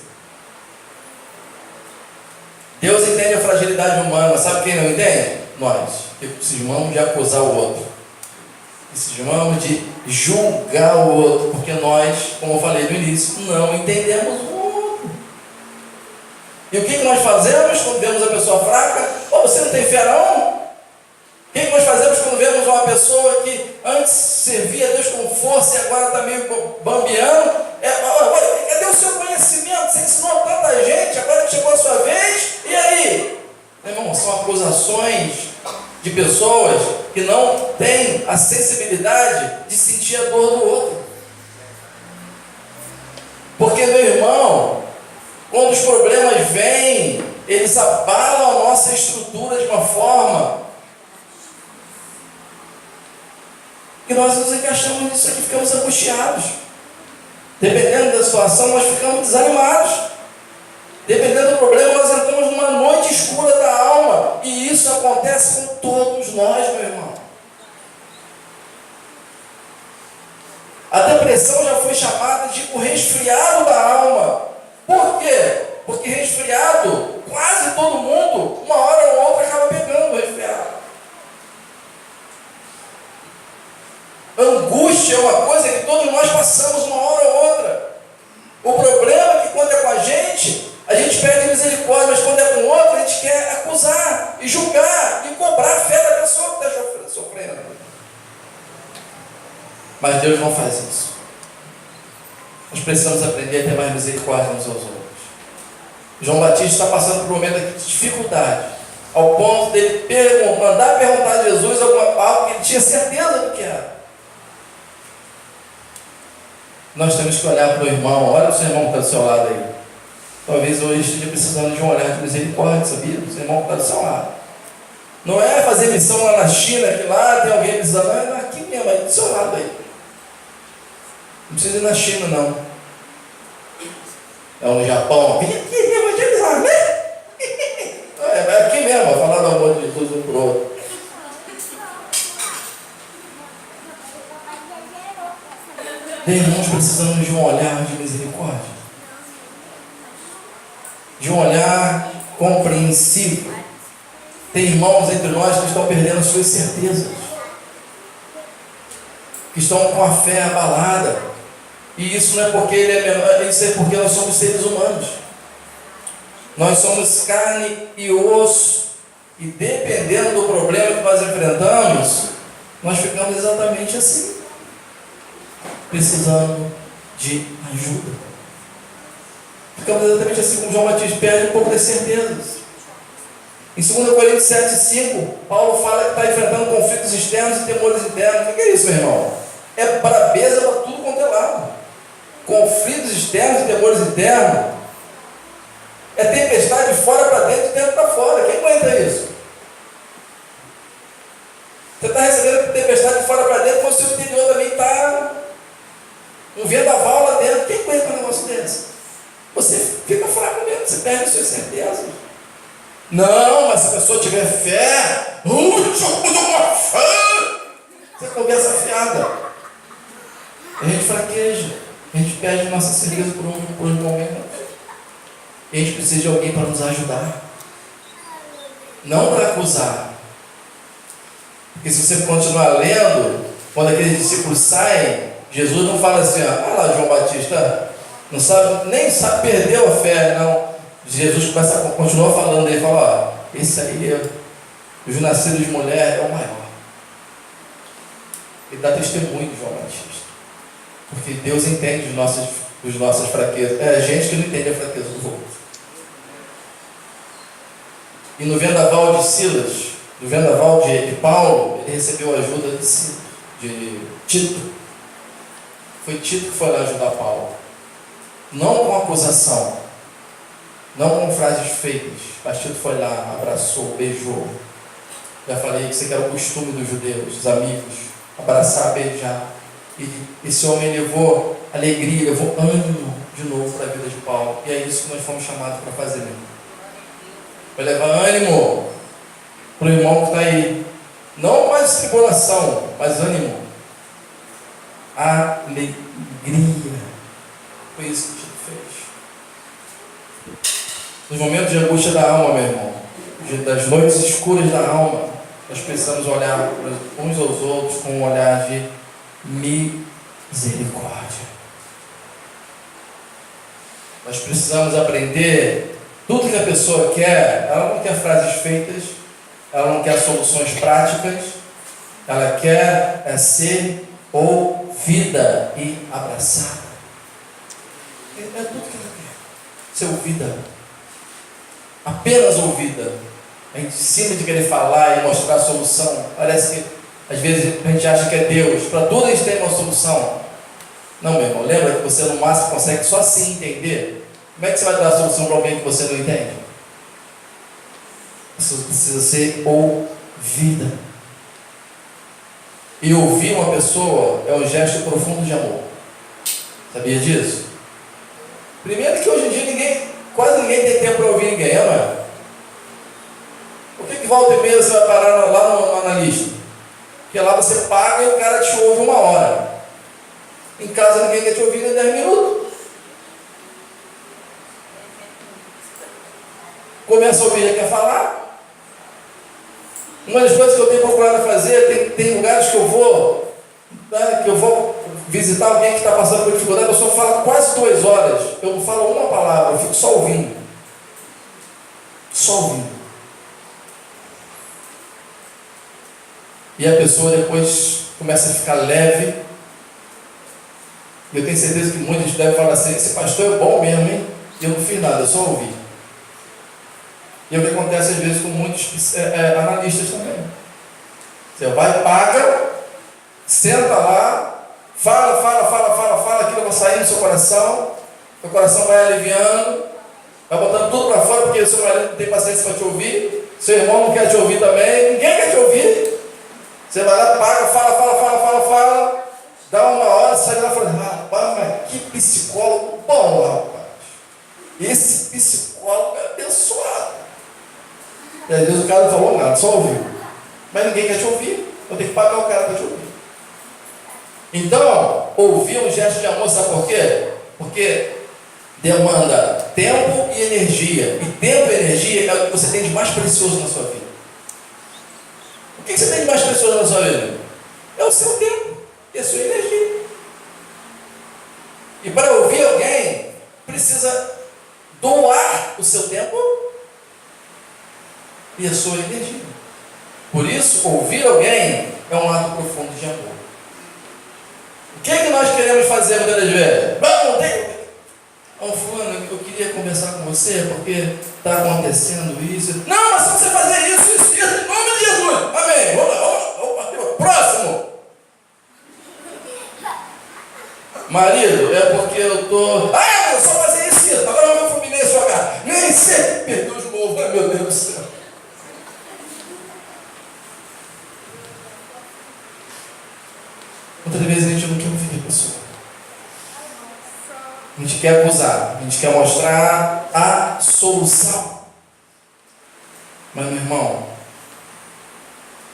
Speaker 1: Deus entende a fragilidade humana. Sabe quem não entende? Nós. Que cismamos de acusar o outro. Que cismamos de julgar o outro. Porque nós, como eu falei no início, não entendemos o outro. E o que nós fazemos quando vemos a pessoa fraca? Você não tem fé não? O que nós fazemos quando vemos uma pessoa que antes servia a Deus com força e agora está meio bambiando? Cadê o seu conhecimento? Você ensinou tanta gente, agora que chegou a sua vez, e aí? Meu irmão, são acusações de pessoas que não têm a sensibilidade de sentir a dor do outro. Porque, meu irmão, quando os problemas vêm, eles abalam a nossa estrutura de uma forma que nós nos encaixamos nisso aqui, ficamos angustiados. Dependendo da situação, nós ficamos desanimados. Dependendo do problema, nós entramos numa noite escura da alma. E isso acontece com todos nós, meu irmão. A depressão já foi chamada de o resfriado da alma. Por quê? Porque resfriado, quase todo mundo, uma hora ou outra, acaba pegando o resfriado. Angústia é uma coisa que todos nós passamos uma hora ou outra. O problema é que quando é com a gente pede misericórdia, mas quando é com o outro, a gente quer acusar, e julgar, e cobrar a fé da pessoa que está sofrendo. Mas Deus não faz isso. Nós precisamos aprender a ter mais misericórdia uns aos outros. João Batista está passando por um momento aqui de dificuldade, ao ponto dele mandar perguntar a Jesus algo que ele tinha certeza do que era. Nós temos que olhar para o irmão, olha o seu irmão que está do seu lado aí. Talvez hoje esteja precisando de um olhar de misericórdia, sabia? O seu irmão que está do seu lado. Não é fazer missão lá na China, que lá tem alguém precisando, não, é aqui mesmo, aí do seu lado aí. Não precisa ir na China, não. É no Japão, vem aqui evangelizar, né? É aqui mesmo, falar do amor de Jesus um pro outro. Tem irmãos precisando de um olhar de misericórdia, de um olhar compreensivo. Tem irmãos entre nós que estão perdendo suas certezas, que estão com a fé abalada, e isso não é porque ele é menor, isso é porque nós somos seres humanos, nós somos carne e osso, e dependendo do problema que nós enfrentamos, nós ficamos exatamente assim, precisando de ajuda. Ficamos exatamente assim como João Batista, perde um pouco das certezas. Em 2 Coríntios 7,5, Paulo fala que está enfrentando conflitos externos e temores internos. O que é isso, meu irmão? É brabeza para tudo quanto é lado. Conflitos externos e temores internos é tempestade de fora para dentro e dentro para fora. Quem aguenta isso? Você está recebendo tempestade de fora para dentro, mas o seu interior também está um vendaval lá dentro. Quem aguenta um negócio desse? Você fica fraco mesmo, você perde suas certezas. Não, mas se a pessoa tiver fé, você conversa fiada. A gente fraqueja, a gente perde nossa certeza por um momento. E a gente precisa de alguém para nos ajudar, não para acusar. Porque se você continuar lendo, quando aqueles discípulos saem, Jesus não fala assim, olha lá João Batista, não sabe, nem sabe, perdeu a fé, não. Jesus continua falando, ele fala, esse aí, os nascidos de mulher, é o maior. Ele dá testemunho de João Batista, porque Deus entende as nossas fraquezas. É a gente que não entende a fraqueza do outro. E no vendaval de Silas, no vendaval de Paulo, ele recebeu a ajuda de Tito. Foi Tito que foi lá ajudar Paulo, não com acusação, não com frases feitas, mas Tito foi lá, abraçou, beijou. Já falei que isso aqui era o costume dos judeus, dos amigos, abraçar, beijar. E esse homem levou alegria, levou ânimo de novo para a vida de Paulo. E é isso que nós fomos chamados para fazer mesmo. Vai levar ânimo para o irmão que está aí. Não mais tribulação, mas ânimo. Alegria. Foi isso que Tito fez. Nos momentos de angústia da alma, meu irmão, das noites escuras da alma, nós precisamos olhar uns aos outros com um olhar de misericórdia. Nós precisamos aprender tudo que a pessoa quer. Ela não quer frases feitas, ela não quer soluções práticas, ela quer ser ouvida e abraçada. É tudo que ela quer, ser ouvida, apenas ouvida. A gente, em cima de querer falar e mostrar a solução, parece que às vezes a gente acha que é Deus, para tudo a gente tem uma solução. Não, meu irmão, lembra que você no máximo consegue só assim entender. Como é que você vai dar a solução para alguém que você não entende? Você precisa ser ouvida. E ouvir uma pessoa é um gesto profundo de amor. Sabia disso? Primeiro que hoje em dia quase ninguém tem tempo para ouvir ninguém, não é? Por que volta e meia você vai parar lá no analista? Porque lá você paga e o cara te ouve 1 hora. Em casa ninguém quer te ouvir em 10 minutos. Começa a ouvir e quer falar. Uma das coisas que eu tenho procurado fazer, tem lugares que eu vou, né, que eu vou visitar alguém que está passando por dificuldade, a pessoa fala quase 2 horas, eu não falo uma palavra, eu fico só ouvindo. Só ouvindo. E a pessoa depois começa a ficar leve. E eu tenho certeza que muitos devem falar assim, esse pastor é bom mesmo, hein? E eu não fiz nada, eu só ouvi. E é o que acontece às vezes com muitos analistas também. Você vai, paga, senta lá, fala, aquilo vai sair no seu coração vai aliviando, Vai botando tudo para fora porque o seu marido não tem paciência para te ouvir, seu irmão não quer te ouvir também, ninguém quer te ouvir. Você vai lá, paga, fala, dá uma hora, sai lá e fala, rapaz, mas que psicólogo bom, rapaz. Esse psicólogo é abençoado. E às vezes o cara não falou nada, só ouviu. Mas ninguém quer te ouvir, então tem que pagar o cara para te ouvir. Então, ouvir é um gesto de amor, sabe por quê? Porque demanda tempo e energia. E tempo e energia é o que você tem de mais precioso na sua vida. O que você tem de mais precioso na sua vida? É o seu tempo e a sua energia. E para ouvir alguém, precisa doar o seu tempo e a sua energia. Por isso, ouvir alguém é um ato profundo de amor. O que é que nós queremos fazer muitas das vezes? Fulano, eu queria conversar com você porque está acontecendo isso. Não, mas se você fazer isso, em nome de Jesus. Amém. Vamos. Próximo. Marido, é porque eu estou. Eu só fazer isso. Agora o meu Fluminense jogar. Nem sempre perdeu de novo. Ai, meu Deus do céu. Muitas vezes a gente não quer ouvir a pessoa. A gente quer acusar, a gente quer mostrar a solução. Mas, meu irmão,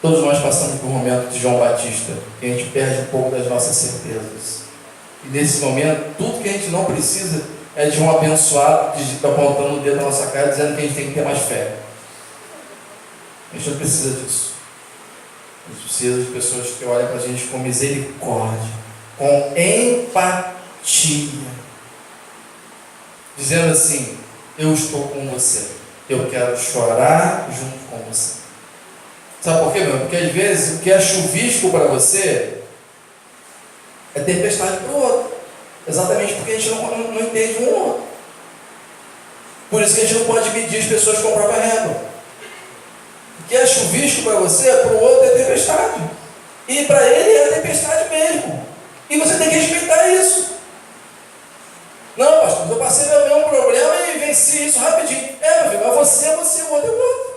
Speaker 1: todos nós passamos por um momento de João Batista, que a gente perde um pouco das nossas certezas. E nesse momento, tudo que a gente não precisa é de um abençoado que está apontando o dedo na nossa cara, dizendo que a gente tem que ter mais fé. A gente não precisa disso. A gente precisa de pessoas que olhem para a gente com misericórdia, com empatia, dizendo assim: eu estou com você, eu quero chorar junto com você. Sabe por quê, meu? Porque às vezes o que é chuvisco para você é tempestade para o outro, exatamente porque a gente não entende um ou outro. Por isso que a gente não pode medir as pessoas com a própria régua. O que é chuvisco para você, para o outro é tempestade, e para ele é tempestade mesmo, e você tem que respeitar isso. Não, pastor, eu passei meu mesmo problema e venci isso rapidinho. Meu filho, mas você, o outro é o outro.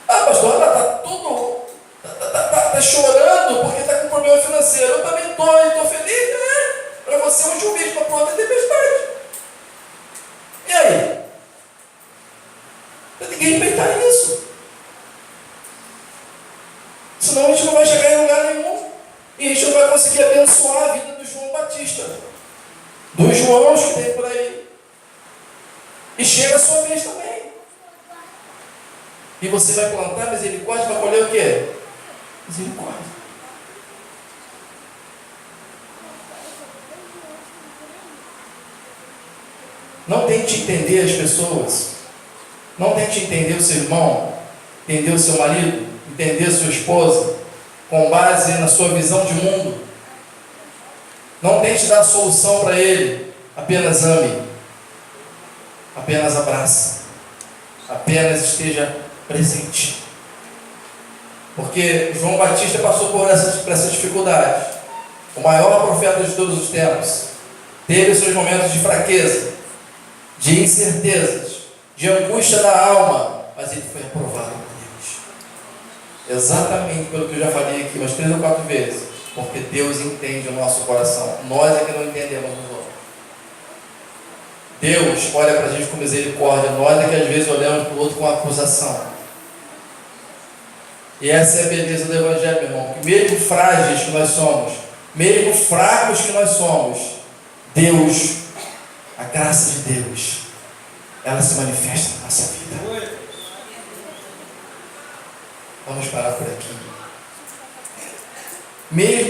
Speaker 1: Pastor, ela está tudo. Está chorando porque está com problema financeiro. Eu também estou feliz, né? Para você é um chuvisco, para o outro é tempestade. E aí? Você tem que respeitar isso. Senão a gente não vai chegar em lugar nenhum. E a gente não vai conseguir abençoar a vida do João Batista, dos Joãos que tem por aí. E chega a sua vez também. E você vai plantar misericórdia para colher o quê? Misericórdia. Não tente entender as pessoas. Não tente entender o seu irmão, entender o seu marido, entender a sua esposa, com base na sua visão de mundo. Não tente dar a solução para ele. Apenas ame. Apenas abraça. Apenas esteja presente. Porque João Batista passou por essa dificuldade. O maior profeta de todos os tempos. Teve seus momentos de fraqueza, de incertezas, de angústia da alma. Mas ele foi aprovado por Deus. Exatamente pelo que eu já falei aqui umas 3 ou 4 vezes. Porque Deus entende o nosso coração. Nós é que não entendemos os outros. Deus olha para a gente com misericórdia. Nós é que às vezes olhamos para o outro com acusação. E essa é a beleza do Evangelho, meu irmão. Que mesmo frágeis que nós somos, mesmo fracos que nós somos, Deus, a graça de Deus, ela se manifesta na nossa vida. Vamos parar por aqui. Mesmo